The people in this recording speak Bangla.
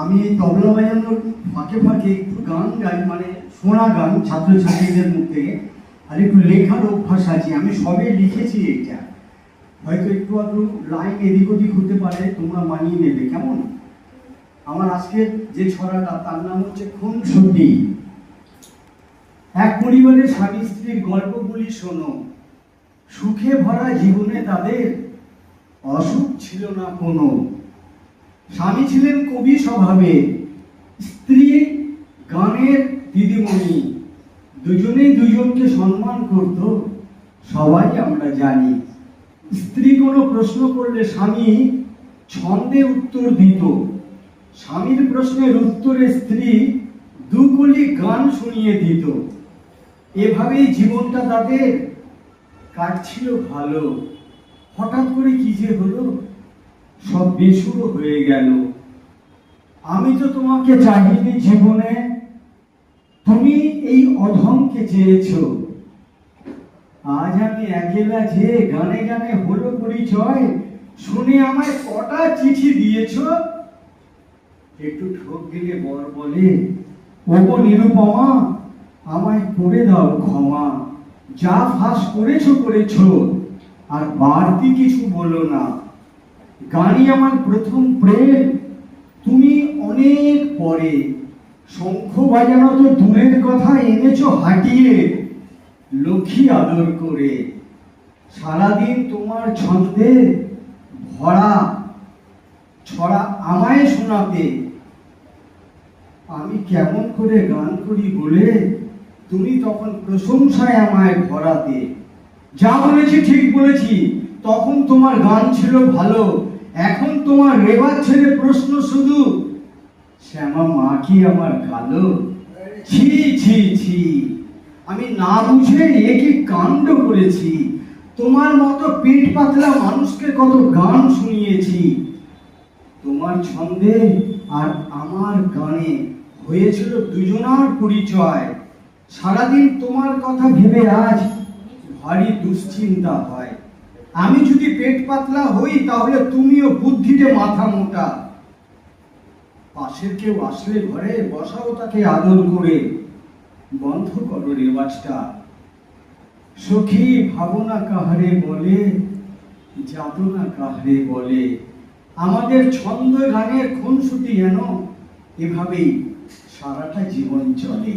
আমি এই তবলা বাজানোর ফাঁকে ফাঁকে একটু গান গাই, মানে শোনা গান ছাত্রছাত্রীদের মুখ থেকে, আর একটু লেখার অভ্যাস আছে। আমি সবে লিখেছি, এটা হয়তো একটু আধটু লাইন এদিক ওদিক হতে পারে, তোমরা মানিয়ে নেবে কেমন। আমার আজকের যে ছড়াটা তার নাম হচ্ছে খুনসুটি। এক পরিবারের স্বামী স্ত্রীর গল্পগুলি শোনো। সুখে ভরা জীবনে তাদের অসুখ ছিল না কোনো। স্বামী ছিলেন কবি স্বভাবে, স্ত্রী গানের দিদিমণি। দুজনেই দুজনকে সম্মান করত, সবাই আমরা জানি। স্ত্রী কোনো প্রশ্ন করলে স্বামী ছন্দে উত্তর দিত। স্বামীর প্রশ্নের উত্তরে স্ত্রী দুকলি গান শুনিয়ে দিত। এভাবেই জীবনটা তাদের কাটছিল ভালো। হঠাৎ করে কি যে হলো, সব বেসুরো হয়ে গেল। আমি তো তোমাকে চাইনি জীবনে, তুমি এই অধমকে চেয়েছো। আজ আমি একলা যে গানে গানে হলো পরিচয়, শুনে আমায় কটা চিঠি দিয়েছ। একটু ঠোক দিলে বর বলে, ওগো নিরুপমা, আমায় করে দাও ক্ষমা। যা ফাঁস করেছো করেছো, আর বাড়তি কিছু বলো না। গানই আমার প্রথম প্রেম, তুমি অনেক পরে। শঙ্খ বাজানো তো দূরের কথা, এনেছো হাঁটিয়ে লক্ষ্মী আদর করে। সারাদিন তোমার ছন্দে ভরা ছড়া আমায় শোনাতে। আমি কেমন করে গান করি বলে তুমি তখন প্রশংসায় আমায় ভরাতে। যা বলেছি ঠিক বলেছি, তখন তোমার গান ছিল ভালো। এখন তোমার রেবার ছেড়ে প্রশ্ন শুধু, শ্যামা মা কি আমার কালো? ছি ছি ছি, আমি না বুঝে এ কি কাণ্ড করেছি। তোমার মতো পেট পাতলা মানুষকে কত গান শুনিয়েছি। তোমার ছন্দে আর আমার গানে হয়েছিল দুজনার পরিচয়। সারাদিন তোমার কথা ভেবে আজ ভারী দুশ্চিন্তা হয়। আমি যদি পেট পাতলা হই, তাহলে তুমিও বুদ্ধিতে মাথা মোটা। পাশের কেউ আসলে ঘরে বসাও তাকে আদর করে। বন্ধ করো রেওয়াজটা। সখী ভাবনা কাহারে বলে, যাতনা কাহারে বলে। আমাদের ছন্দ গানের খুনসুটি যেন এভাবেই সারাটা জীবন চলে।